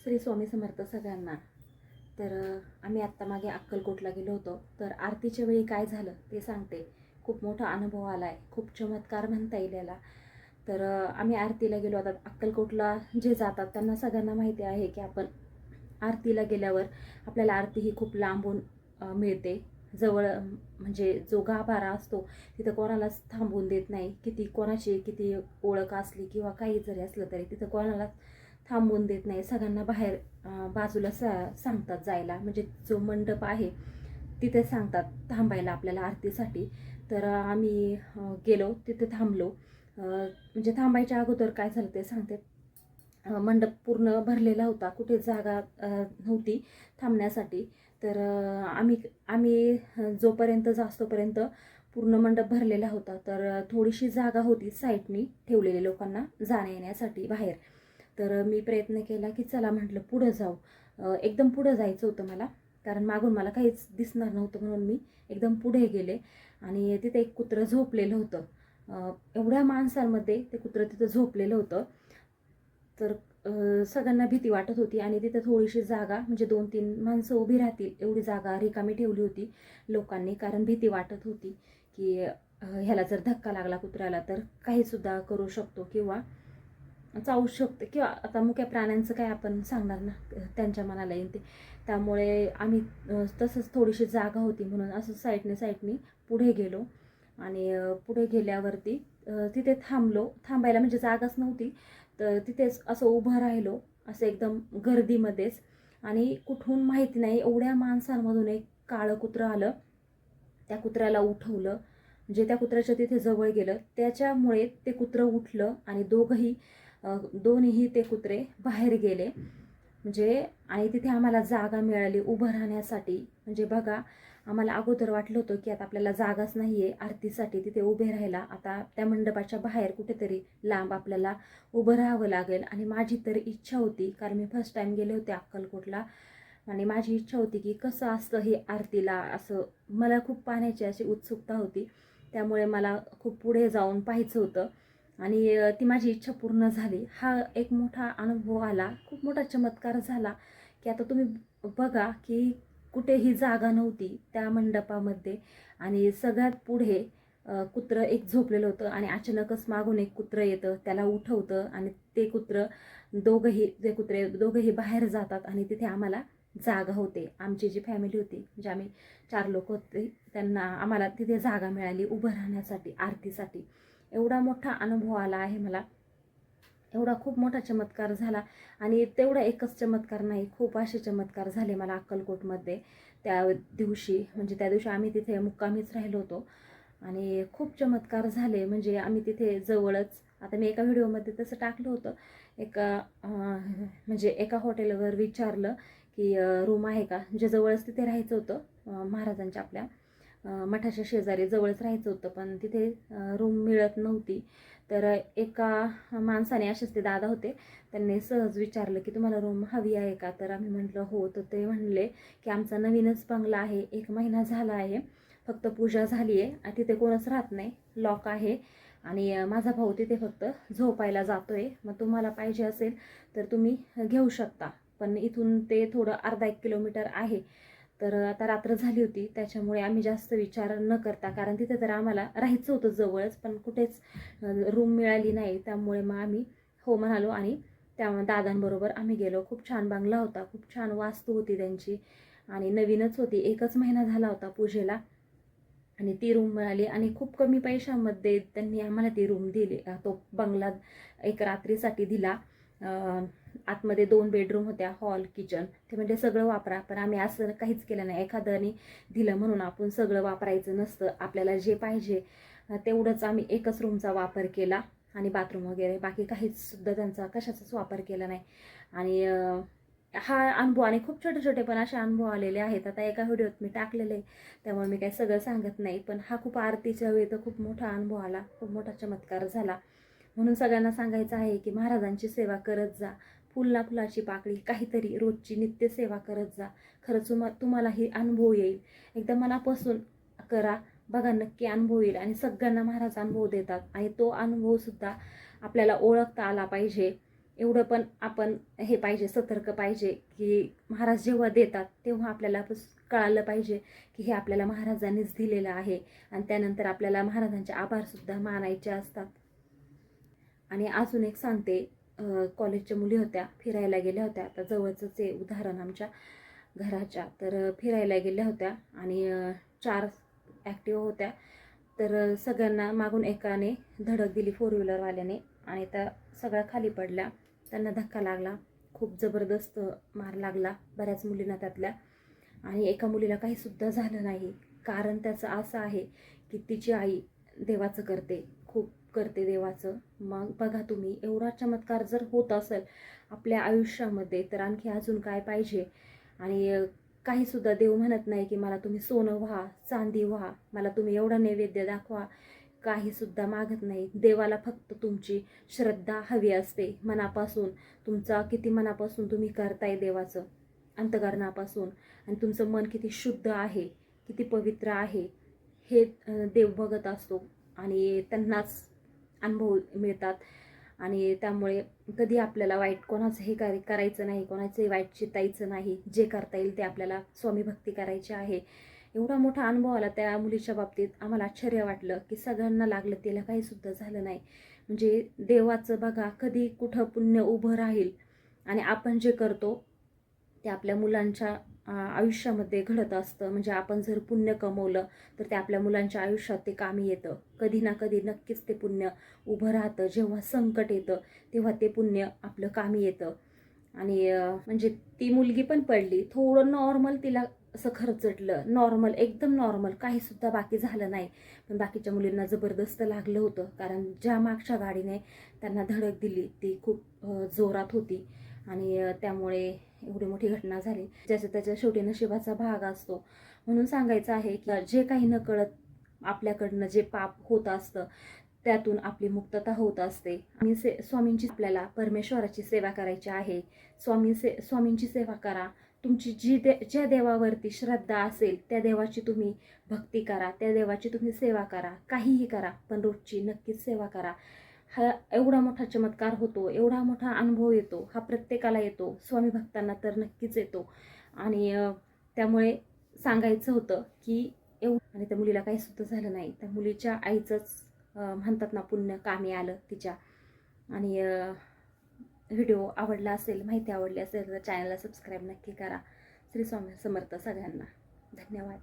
श्री स्वामी समर्थ सगळ्यांना. तर आम्ही आत्ता मागे अक्कलकोटला गेलो होतो. तर आरतीच्या वेळी काय झालं ते सांगते. खूप मोठा अनुभव आला आहे, खूप चमत्कार म्हणता येईल याला. तर आम्ही आरतीला गेलो. आता अक्कलकोटला जे जातात त्यांना सगळ्यांना माहिती आहे की आपण आरतीला गेल्यावर आपल्याला आरती ही खूप लांबून मिळते. जवळ म्हणजे जो गाभारा असतो तिथं कोणालाच थांबवून देत नाही. किती कोणाची किती ओळख असली किंवा काही जरी असलं तरी तिथं कोणाला थांबवून देत नाही. सगळ्यांना बाहेर बाजूला सांगतात जायला. म्हणजे जो मंडप आहे तिथे सांगतात थांबायला आपल्याला आरतीसाठी. तर आम्ही गेलो, तिथे थांबलो. म्हणजे थांबायच्या अगोदर काय झालं ते सांगते. मंडप पूर्ण भरलेला होता, कुठे जागा नव्हती थांबण्यासाठी. तर आम्ही आम्ही जोपर्यंत जास्तोपर्यंत पूर्ण मंडप भरलेला होता. तर थोडीशी जागा होती साईडनी ठेवलेली लोकांना जाण्या येण्यासाठी बाहेर. तर मी प्रयत्न केला की चला म्हटलं पुढं जाऊ. एकदम पुढं जायचं होतं मला, कारण मागून मला काहीच दिसणार नव्हतं. म्हणून मी एकदम पुढे गेले आणि तिथे एक कुत्रं झोपलेलं होतं. एवढ्या माणसांमध्ये ते कुत्रं तिथं झोपलेलं होतं. तर सगळ्यांना भीती वाटत होती आणि तिथे थोडीशी जागा म्हणजे 2-3 माणसं उभी राहतील एवढी जागा रिकामी ठेवली होती लोकांनी. कारण भीती वाटत होती की ह्याला जर धक्का लागला कुत्र्याला तर काहीसुद्धा करू शकतो किंवा चावू शकते. किंवा आता मुक्या प्राण्यांचं काय आपण सांगणार ना, त्यांच्या मनाला येईल ते. त्यामुळे आम्ही तसंच थोडीशी जागा होती म्हणून असं साईडने पुढे गेलो. आणि पुढे गेल्यावरती तिथे थांबायला म्हणजे जागाच नव्हती. तर तिथेच असं उभं राहिलो, असं एकदम गर्दीमध्येच. आणि कुठून माहिती नाही एवढ्या माणसांमधून एक काळं कुत्रं आलं. त्या कुत्र्याला उठवलं, म्हणजे त्या कुत्र्याच्या तिथे जवळ गेलं. त्याच्यामुळे ते कुत्रं उठलं आणि दोन्हीही ते कुत्रे बाहेर गेले. म्हणजे आणि तिथे आम्हाला जागा मिळाली उभं राहण्यासाठी. म्हणजे बघा, आम्हाला अगोदर वाटलं होतं की आता आपल्याला जागाच नाही आहे आरतीसाठी तिथे उभे राहायला. आता त्या मंडपाच्या बाहेर कुठेतरी लांब आपल्याला उभं राहावं लागेल. आणि माझी तर इच्छा होती, कारण मी फर्स्ट टाईम गेले होते अक्कलकोटला, आणि माझी इच्छा होती की कसं असतं हे आरतीला. असं मला खूप पाहण्याची अशी उत्सुकता होती. त्यामुळे मला खूप पुढे जाऊन पाहायचं होतं आणि ती माझी इच्छा पूर्ण झाली. हा एक मोठा अनुभव आला, खूप मोठा चमत्कार झाला की आता तुम्ही बघा की कुठेही जागा नव्हती त्या मंडपामध्ये. आणि सगळ्यात पुढे कुत्रं एक झोपलेलं होतं आणि अचानकच मागून एक कुत्रं येतं, त्याला उठवतं आणि ते कुत्रे दोघंही बाहेर जातात. आणि तिथे आम्हाला जागा होते. आमची जी फॅमिली होती म्हणजे आम्ही 4 लोक होते, त्यांना आम्हाला तिथे जागा मिळाली उभं राहण्यासाठी आरतीसाठी. एवढा मोठा अनुभव आला आहे मला, एवढा खूप मोठा चमत्कार झाला. आणि तेवढा एकच चमत्कार नाही, खूप असे चमत्कार झाले मला अक्कलकोटमध्ये त्या दिवशी. म्हणजे त्या दिवशी आम्ही तिथे मुक्कामीच राहिलो होतो आणि खूप चमत्कार झाले. म्हणजे आम्ही तिथे जवळच, आता मी एका व्हिडिओमध्ये तसं टाकलं होतं, म्हणजे एका हॉटेलवर विचारलं की रूम आहे का, म्हणजे जवळच तिथे राहायचं होतं. महाराजांच्या आपल्या मठाच्या शेजारी जवळच राहायचं होतं, पण तिथे रूम मिळत नव्हती. तर एका माणसाने, असेच ते दादा होते, त्यांनी सहज विचारलं की तुम्हाला रूम हवी आहे का. तर आम्ही म्हटलं हो. तर ते म्हणले की आमचा नवीनच बंगला आहे, 1 महिना झाला आहे, फक्त पूजा झाली आहे, तिथे कोणच राहत नाही, लॉक आहे. आणि माझा भाऊ तिथे फक्त झोपायला जातोय. मग तुम्हाला पाहिजे असेल तर तुम्ही घेऊ शकता, पण इथून ते थोडं अर्धा 1 किलोमीटर आहे. तर आता रात्र झाली होती, त्याच्यामुळे आम्ही जास्त विचार न करता, कारण तिथे तर आम्हाला राहायचं होतं जवळच, पण कुठेच रूम मिळाली नाही. त्यामुळे मग आम्ही हो म्हणालो आणि त्या दादांबरोबर आम्ही गेलो. खूप छान बंगला होता, खूप छान वास्तू होती त्यांची आणि नवीनच होती, 1च महिना झाला होता पूजेला. आणि ती रूम मिळाली आणि खूप कमी पैशामध्ये त्यांनी आम्हाला ती रूम दिली. तो बंगला 1 रात्रीसाठी दिला. आतमध्ये 2 बेडरूम होत्या, हॉल, किचन. ते म्हणजे सगळं वापरा. पण आम्ही असं काहीच केलं नाही. एखाद्याने दिलं म्हणून आपण सगळं वापरायचं नसतं. आपल्याला जे पाहिजे तेवढंच आम्ही 1च रूमचा वापर केला आणि बाथरूम वगैरे बाकी काहीच सुद्धा त्यांचा कशाचाच वापर केला नाही. आणि हा अनुभव आणि खूप छोटे छोटे पण असे अनुभव आलेले आहेत. आता एका व्हिडिओत मी टाकलेले, त्यामुळे मी काही सगळं सांगत नाही. पण हा खूप आरतीच्या वेळी तर खूप मोठा अनुभव आला, खूप मोठा चमत्कार झाला. म्हणून सगळ्यांना सांगायचं आहे की महाराजांची सेवा करत जा. फुलाची पाकळी काहीतरी रोजची नित्य सेवा करत जा. खरंच तुम्हालाही अनुभव येईल. एकदम मनापासून करा, बघा, नक्की अनुभव येईल. आणि सगळ्यांना महाराज अनुभव देतात आणि तो अनुभवसुद्धा आपल्याला ओळखता आला पाहिजे. एवढं पण आपण हे पाहिजे, सतर्क पाहिजे की महाराज जेव्हा देतात तेव्हा आपल्याला कळालं पाहिजे की हे आपल्याला महाराजांनीच दिलेलं आहे. आणि त्यानंतर आपल्याला महाराजांचे आभारसुद्धा मानायचे असतात. आणि अजून एक सांगते, कॉलेजच्या मुली होत्या, फिरायला गेल्या होत्या. आता जवळचंच आहे उदाहरण आमच्या घराच्या. तर फिरायला गेल्या होत्या आणि 4 ॲक्टिव्हा होत्या. तर सगळ्यांना मागून एकाने धडक दिली फोर व्हीलरवाल्याने आणि त्या सगळ्या खाली पडल्या. त्यांना धक्का लागला, खूप जबरदस्त मार लागला बऱ्याच मुलींना त्यातल्या. आणि एका मुलीला काहीसुद्धा झालं नाही. कारण त्याचं असं आहे की तिची आई देवाचं करते, खूप करते देवाचं. मग बघा तुम्ही, एवढा चमत्कार जर होत असेल आपल्या आयुष्यामध्ये तर आणखी अजून काय पाहिजे. आणि काहीसुद्धा देव म्हणत नाही की मला तुम्ही सोनं व्हा, चांदी व्हा, मला तुम्ही एवढा नैवेद्य दाखवा, काहीसुद्धा मागत नाही. देवाला फक्त तुमची श्रद्धा हवी असते, मनापासून. तुमचा किती मनापासून तुम्ही करताय देवाचं, अंतःकरणापासून, आणि तुमचं मन किती शुद्ध आहे, किती पवित्र आहे, हे देव बघत असतो. आणि त्यांनाच अनुभव मिळतात. आणि त्यामुळे कधी आपल्याला वाईट कोणाचं हे करायचं नाही, कोणाचंही वाईट चितायचं नाही. जे करता येईल ते आपल्याला स्वामी भक्ती करायची आहे. एवढा मोठा अनुभव आला त्या मुलीच्या बाबतीत. आम्हाला आश्चर्य वाटलं की सगळ्यांना लागलं, तिला काहीसुद्धा झालं नाही. म्हणजे देवाचं बघा कधी कुठं पुण्य उभं राहील. आणि आपण जे करतो ते आपल्या मुलांच्या आयुष्यामध्ये घडत असतं. म्हणजे आपण जर पुण्य कमवलं तर ते आपल्या मुलांच्या आयुष्यात ते कामी येतं. कधी ना कधी नक्कीच ते पुण्य उभं राहतं. जेव्हा संकट येतं तेव्हा ते पुण्य आपलं कामी येतं. आणि म्हणजे ती मुलगी पण पडली, थोडं नॉर्मल तिला असं खरचटलं, नॉर्मल, एकदम नॉर्मल, काहीसुद्धा बाकी झालं नाही. पण बाकीच्या मुलींना जबरदस्त लागलं होतं. कारण ज्या मागच्या गाडीने त्यांना धडक दिली ती खूप जोरात होती. आणि त्यामुळे एवढी मोठी घटना झाली. ज्याच्या त्याच्या शेवटी नशिबाचा भाग असतो. म्हणून सांगायचं आहे की जे काही न कळत आपल्याकडनं जे पाप होत असतं त्यातून आपली मुक्तता होत असते. आणि स्वामींची, आपल्याला परमेश्वराची सेवा करायची आहे. स्वामींची सेवा करा. तुमची ज्या देवावरती श्रद्धा असेल त्या देवाची तुम्ही भक्ती करा, त्या देवाची तुम्ही सेवा करा, काहीही करा, पण रोजची नक्कीच सेवा करा. हा एवढा मोठा चमत्कार होतो, एवढा मोठा अनुभव येतो, हा प्रत्येकाला येतो, स्वामी भक्तांना तर नक्कीच येतो. आणि त्यामुळे सांगायचं होतं की आणि त्या मुलीला काही सुद्धा झालं नाही. त्या मुलीच्या आईचंच म्हणतात ना पुण्य कामी आलं तिच्या. आणि व्हिडिओ आवडला असेल, माहिती आवडली असेल तर चॅनलला सबस्क्राईब नक्की करा. श्री स्वामी समर्थ सगळ्यांना. धन्यवाद.